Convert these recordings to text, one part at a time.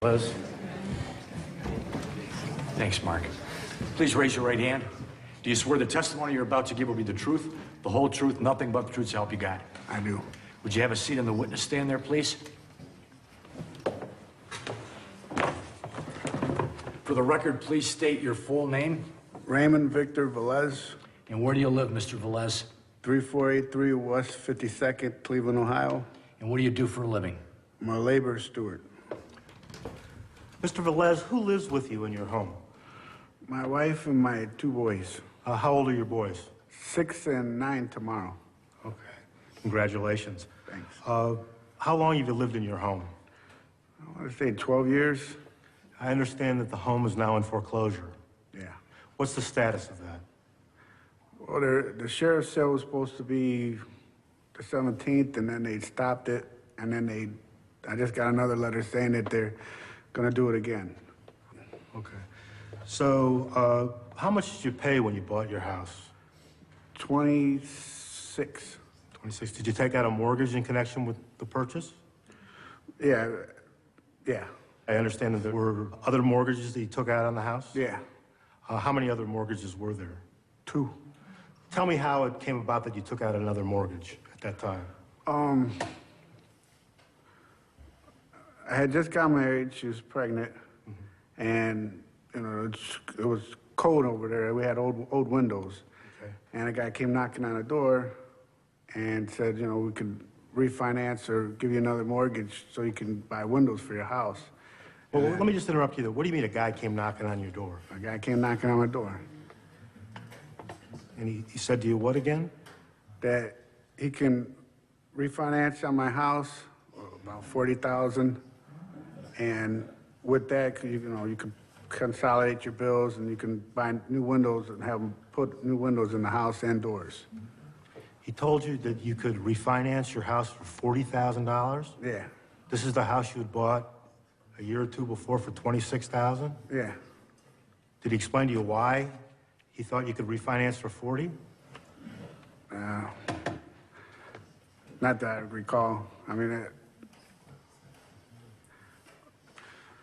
Liz? Thanks, Mark. Please raise your right hand. Do you swear the testimony you're about to give will be the truth, the whole truth, nothing but the truth, so help you God? I do. Would you have a seat on the witness stand there, please? For the record, please state your full name. Raymond Victor Velez, And where do you live, Mr. Velez? 3483 West 52nd, Cleveland, Ohio. And what do you do for a living? I'm a labor steward. Mr. Velez, who lives with you in your home? My wife and my two boys, How old are your boys? 6 and 9 tomorrow. Okay. Congratulations. Thanks. How long have you lived in your home? I want to say 12 years. I understand that the home is now in foreclosure. Yeah. What's the status of that? Well, the sheriff's sale was supposed to be the 17th, and then they stopped it, and then I just got another letter saying that they're gonna do it again. Okay. So, how much did you pay when you bought your house? 26. 26. Did you take out a mortgage in connection with the purchase? Yeah. I understand that there were other mortgages that you took out on the house? Yeah. How many other mortgages were there? 2. Tell me how it came about that you took out another mortgage at that time. I had just got married. She was pregnant, and it was cold over there. We had old windows, Okay. and a guy came knocking on the door, and said, we could refinance or give you another mortgage so you can buy windows for your house. Well, let me just interrupt you there. What do you mean a guy came knocking on your door? A guy came knocking on my door, And he said to you what again? that he can refinance on my house, about $40,000, and with that, you can consolidate your bills and you can buy new windows and have them put new windows in the house and doors. He told you that you could refinance your house for $40,000? Yeah, This is the house you had bought a year or two before for $26,000? yeah. Did he explain to you why he thought you could refinance for 40? Not that I recall. I mean,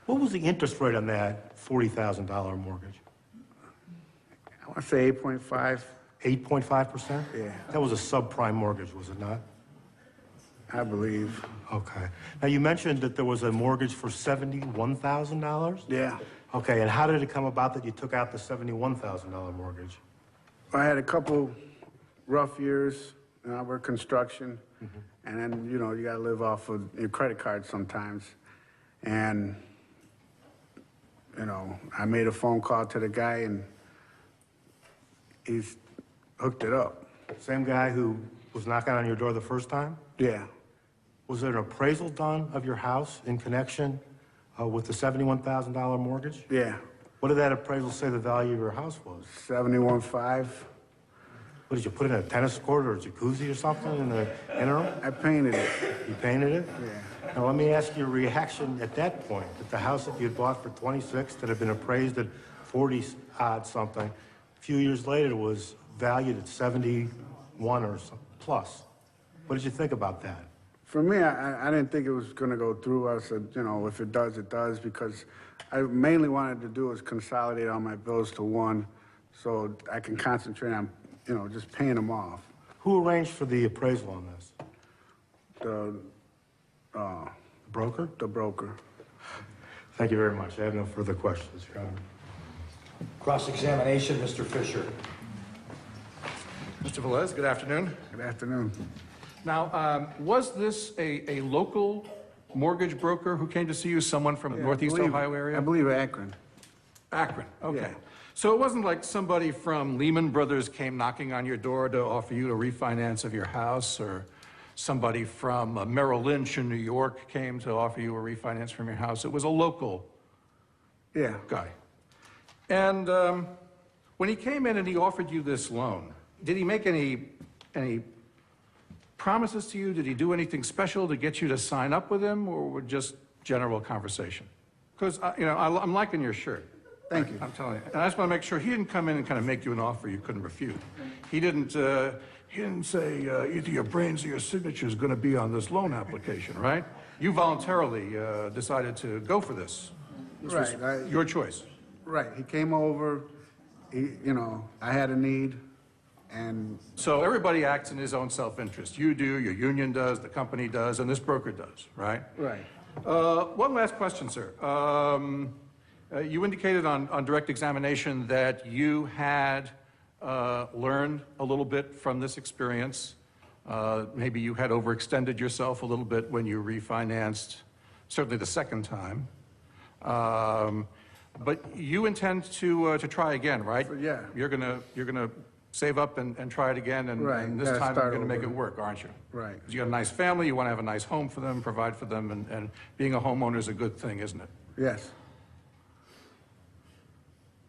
What was the interest rate on that $40,000 mortgage? I want to say 8.5. 8.5%? Yeah. That was a subprime mortgage, was it not? I believe. Okay. Now, you mentioned that there was a mortgage for $71,000? Yeah. Okay, and how did it come about that you took out the $71,000 mortgage? I had a couple rough years. I worked construction, and then, you got to live off of your credit card sometimes. And, I made a phone call to the guy, and he's hooked it up. Same guy who was knocking on your door the first time? Yeah. Was there an appraisal done of your house in connection with the $71,000 mortgage? Yeah. What did that appraisal say the value of your house was? 71.5. What, did you put in a tennis court or a jacuzzi or something in the interim? I painted it. You painted it? Yeah. Now, let me ask your reaction at that point, that the house that you had bought for 26, that had been appraised at 40-odd something, a few years later was valued at 71 or some plus. What did you think about that? For me, I didn't think it was going to go through. I said, if it does, it does, because I mainly wanted to do is consolidate all my bills to one so I can concentrate on, just paying them off. Who arranged for the appraisal on this? The Broker? the broker. Thank you very much. I have no further questions, Your Honor. Cross-examination, Mr. Fisher. Mr. Velez, good afternoon. Good afternoon. Now, was this a local mortgage broker who came to see you, someone from the Yeah, Northeast Ohio area? I believe Akron. Akron, okay. Yeah. So it wasn't like somebody from Lehman Brothers came knocking on your door to offer you a refinance of your house, or somebody from Merrill Lynch in New York came to offer you a refinance from your house. It was a local Yeah. guy. And when he came in and he offered you this loan, did he make any promises to you? Did he do anything special to get you to sign up with him, or were just general conversation? Because, I'm liking your shirt. Thank you. I'm telling you. And I just want to make sure he didn't come in and kind of make you an offer you couldn't refuse. He didn't say either your brains or your signature is going to be on this loan application, right? You voluntarily decided to go for this. This was Right, your choice. Right, he came over, I had a need, and So everybody acts in his own self-interest. You do, your union does, the company does, and this broker does, right? right. One last question, sir. You indicated on direct examination that you had learned a little bit from this experience. Maybe you had overextended yourself a little bit when you refinanced, certainly the second time. But you intend to try again, right? Yeah. You're gonna save up and try it again, Right, and this gotta time you're start gonna make it over. work, aren't you? Right. 'Cause you got a nice family, you want to have a nice home for them, provide for them, and being a homeowner is a good thing, isn't it? Yes.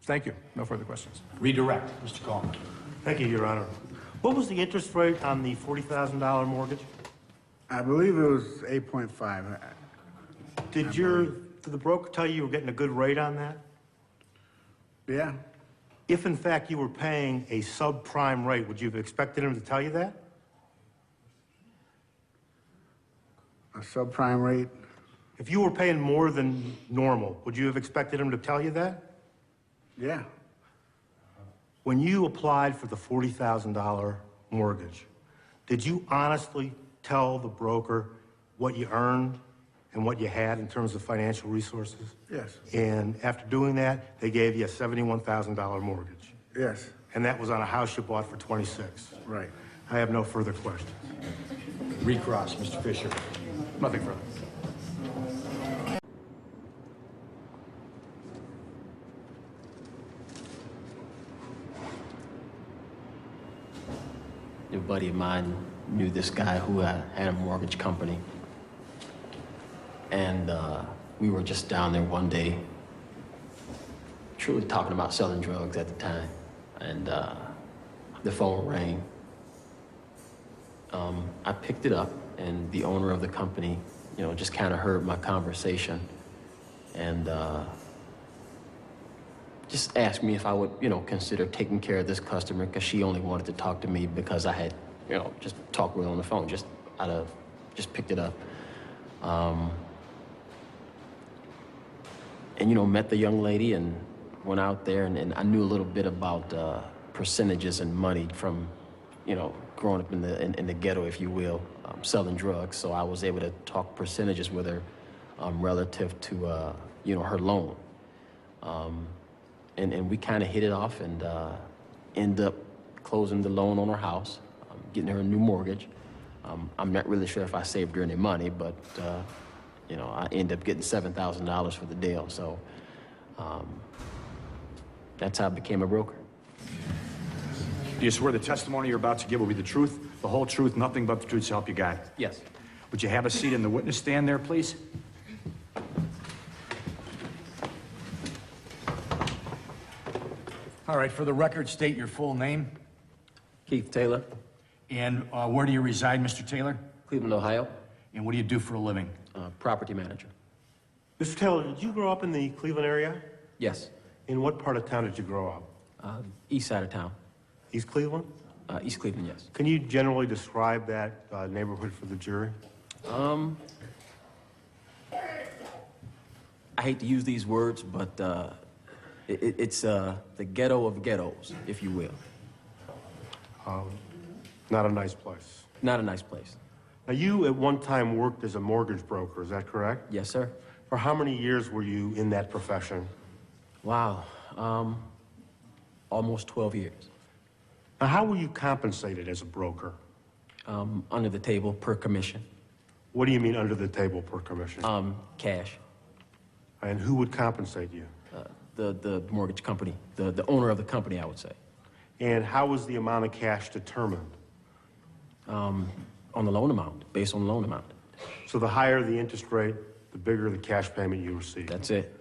Thank you. No further questions. Redirect, Mr. Coleman. Thank you, Your Honor. What was the interest rate on the $40,000 mortgage? I believe it was 8.5. Did the broker tell you you were getting a good rate on that? Yeah, If in fact you were paying a subprime rate, would you have expected him to tell you that? a subprime rate. If you were paying more than normal, would you have expected him to tell you that? Yeah, When you applied for the $40,000 mortgage, did you honestly tell the broker what you earned and what you had in terms of financial resources? yes, And after doing that, they gave you a $71,000 mortgage. yes, And that was on a house you bought for 26. right. I have no further questions. Recross, Mr. Fisher. Nothing further. A buddy of mine knew this guy who had a mortgage company. And we were just down there one day, truly talking about selling drugs at the time. And the phone rang. I picked it up, and the owner of the company, just kind of heard my conversation. And just asked me if I would, consider taking care of this customer, because she only wanted to talk to me because I had, just talked with her on the phone, just picked it up. And, met the young lady and went out there, and I knew a little bit about percentages and money from, growing up in the ghetto, if you will, selling drugs. So I was able to talk percentages with her relative to, her loan. And we kind of hit it off and end up closing the loan on her house, getting her a new mortgage. I'm not really sure if I saved her any money, but, I ended up getting $7,000 for the deal. So that's how I became a broker. Do you swear the testimony you're about to give will be the truth, the whole truth, nothing but the truth to help you God? Yes. Would you have a seat in the witness stand there, please? All right, for the record, state your full name. Keith Taylor, And where do you reside, Mr. Taylor? Cleveland, Ohio, And what do you do for a living? property manager. Mr. Taylor, did you grow up in the Cleveland area? Yes. In what part of town did you grow up? East side of town. East Cleveland? East Cleveland, yes. Can you generally describe that neighborhood for the jury? I hate to use these words, but it's the ghetto of ghettos, if you will. Not a nice place. Not a nice place. Now, you at one time worked as a mortgage broker, is that correct? Yes, sir. For how many years were you in that profession? Wow. Almost 12 years. Now, how were you compensated as a broker? Under the table per commission. What do you mean under the table per commission? Cash. And who would compensate you? The mortgage company. The owner of the company, I would say. And how was the amount of cash determined? On the loan amount, based on the loan amount. So the higher the interest rate, the bigger the cash payment you receive. That's it.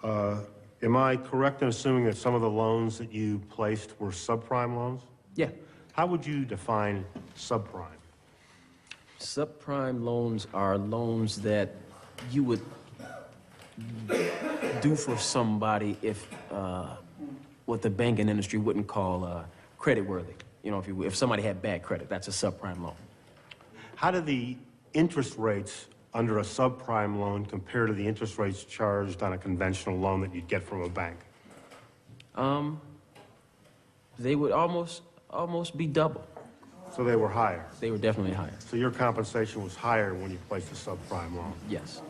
Am I correct in assuming that some of the loans that you placed were subprime loans? Yeah. How would you define subprime? Subprime loans are loans that you would do for somebody if what the banking industry wouldn't call creditworthy. If somebody had bad credit, that's a subprime loan. How do the interest rates under a subprime loan compared to the interest rates charged on a conventional loan that you'd get from a bank? They would almost be double. So they were higher. They were definitely higher. So your compensation was higher when you placed a subprime loan. Yes.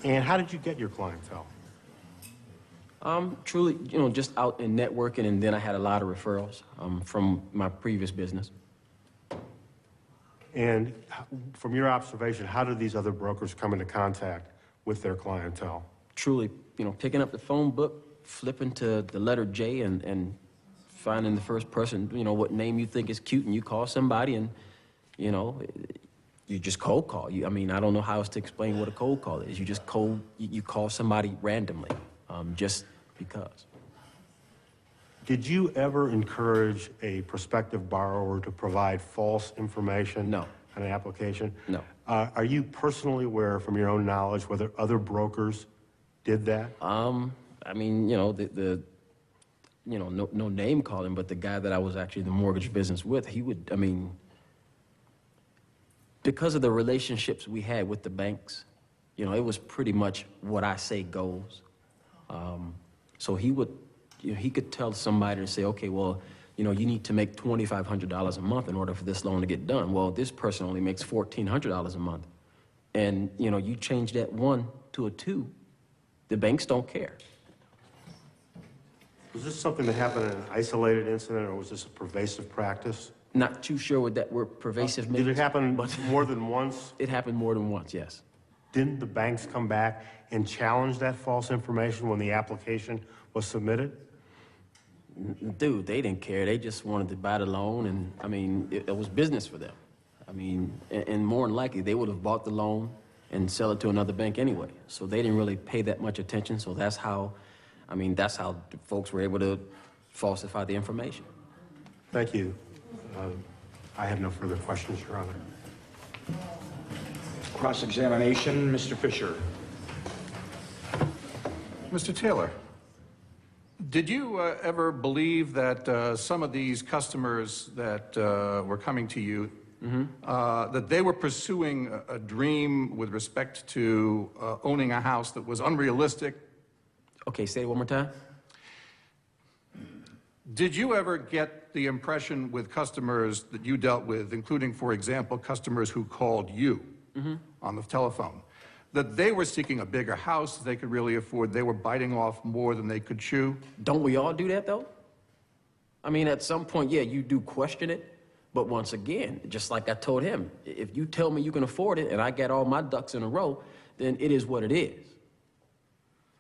And how did you get your clientele? Truly, you know, just out in networking, and then I had a lot of referrals from my previous business. And from your observation, how did these other brokers come into contact with their clientele? Truly, you know, picking up the phone book, flipping to the letter J, and finding the first person, you know, what name you think is cute, and you call somebody, and, you know, you just cold call. I mean, I don't know how else to explain what a cold call is. You just you call somebody randomly, just because. Did you ever encourage a prospective borrower to provide false information? No. On an application? No. Are you personally aware, from your own knowledge, whether other brokers did that? I mean, you know, you know, no name calling, but the guy that I was actually in the mortgage business with, he would, I mean, because of the relationships we had with the banks, you know, it was pretty much what I say goes. So he would, you know, he could tell somebody to say, okay, well, you know, you need to make $2,500 a month in order for this loan to get done. Well, this person only makes $1,400 a month. And, you know, you change that 1 to a 2, the banks don't care. Was this something that happened in an isolated incident, or was this a pervasive practice? Not too sure what that word pervasive means. Did it happen more than once? It happened more than once, yes. Didn't the banks come back and challenge that false information when the application was submitted? Dude, they didn't care. They just wanted to buy the loan, and, I mean, it was business for them. I mean, and more than likely, they would have bought the loan and sell it to another bank anyway. So they didn't really pay that much attention, so that's how, I mean, that's how the folks were able to falsify the information. Thank you. I have no further questions, Your Honor. Cross-examination, Mr. Fisher. Mr. Taylor, did you ever believe that some of these customers that were coming to you, that they were pursuing a dream with respect to owning a house that was unrealistic? Okay, say it one more time. Did you ever get the impression with customers that you dealt with, including, for example, customers who called you on the telephone, that they were seeking a bigger house they could really afford, they were biting off more than they could chew? Don't we all do that, though? I mean, at some point, yeah, you do question it, but once again, just like I told him, if you tell me you can afford it and I got all my ducks in a row, then it is what it is.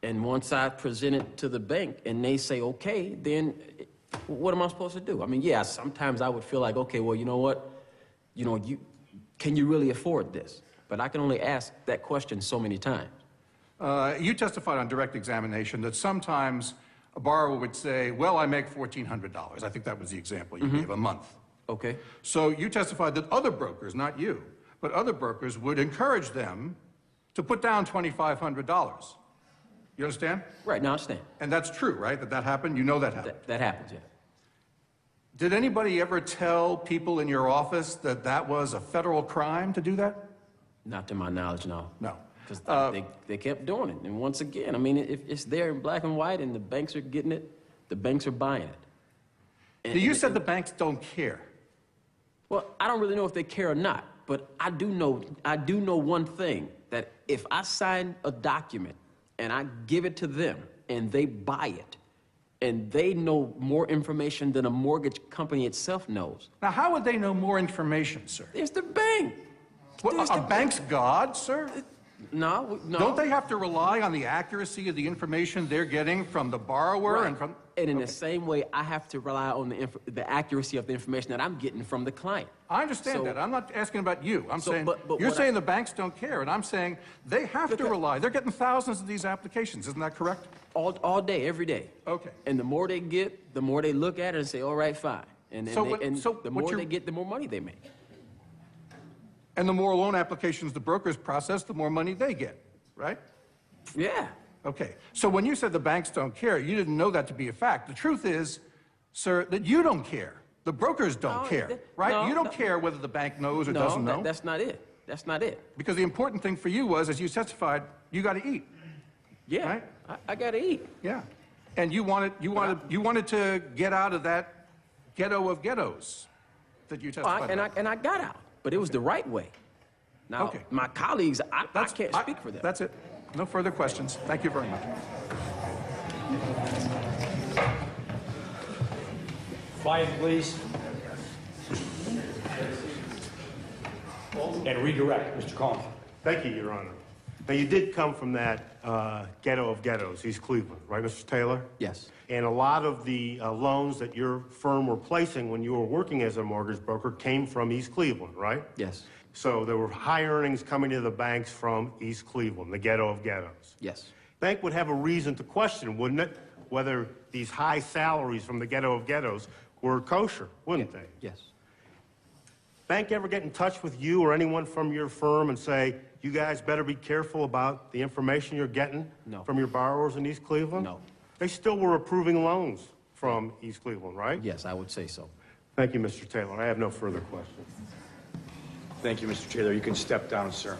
And once I present it to the bank and they say, okay, then what am I supposed to do? I mean, yeah, sometimes I would feel like, okay, well, you know what? You know, can you really afford this? But I can only ask that question so many times. You testified on direct examination that sometimes a borrower would say, well, I make $1,400. I think that was the example you gave, a month. Okay. So you testified that other brokers, not you, but other brokers would encourage them to put down $2,500. You understand? Right, now I understand. And that's true, right? That happened? You know that happened. That happens, yeah. Did anybody ever tell people in your office that that was a federal crime to do that? Not to my knowledge, no. No. Because they kept doing it. And once again, I mean, if it's there in black and white and the banks are getting it, the banks are buying it. And, You said the banks don't care. Well, I don't really know if they care or not, but I do know one thing, that if I sign a document and I give it to them and they buy it, and they know more information than a mortgage company itself knows. Now, how would they know more information, sir? It's the bank. What, There's are the banks God, sir? No. Don't they have to rely on the accuracy of the information they're getting from the borrower Right. and from... And in the same way, I have to rely on the accuracy of the information that I'm getting from the client. I understand So- that. I'm not asking about you. I'm So, saying, but you're what saying the banks don't care, and I'm saying they have to Look, rely. They're getting thousands of these applications. Isn't that correct? All day, every day. Okay. And the more they get, the more they look at it and say, all right, fine. And, So the what more you're- they get, the more money they make. And the more loan applications the brokers process, the more money they get, right? Yeah. Okay. So when you said the banks don't care, you didn't know that to be a fact. The truth is, sir, that you don't care. The brokers don't No, care, that- right? no, You don't no. care whether the bank knows or No, doesn't know. that's not it. That's not it. Because the important thing for you was, as you testified, you got to eat. Yeah, Right? I gotta eat. Yeah. And you wanted to get out of that ghetto of ghettos that you testified about. And I got out, but it was the right way. Now, Okay. my colleagues, I can't speak for them. That's it. No further questions. Thank you very much. Quiet, please. And redirect, Mr. Collins. Thank you, Your Honor. Now, you did come from that ghetto of ghettos, East Cleveland, right, Mr. Taylor? Yes. And a lot of the loans that your firm were placing when you were working as a mortgage broker came from East Cleveland, right? Yes. So there were high earnings coming to the banks from East Cleveland, the ghetto of ghettos. Yes. Bank would have a reason to question, wouldn't it, whether these high salaries from the ghetto of ghettos were kosher, wouldn't they? Yes. Bank ever get in touch with you or anyone from your firm and say, you guys better be careful about the information you're getting No. from your borrowers in East Cleveland? No. They still were approving loans from East Cleveland, right? Yes, I would say so. Thank you, Mr. Taylor. I have no further questions. Thank you, Mr. Taylor. You can step down, sir.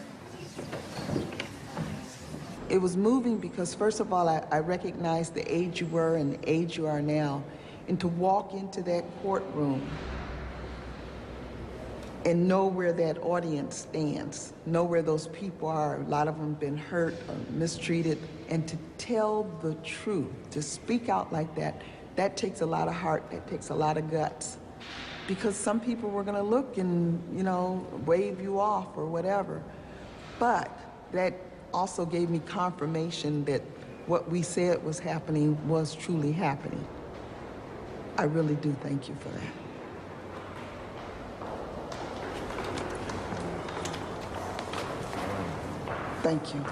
It was moving because, first of all, I recognized the age you were and the age you are now. And to walk into that courtroom and know where that audience stands, know where those people are. A lot of them been hurt or mistreated. And to tell the truth, to speak out like that takes a lot of heart, that takes a lot of guts. Because some people were gonna look and, you know, wave you off or whatever. But that also gave me confirmation that what we said was happening was truly happening. I really do thank you for that. Thank you.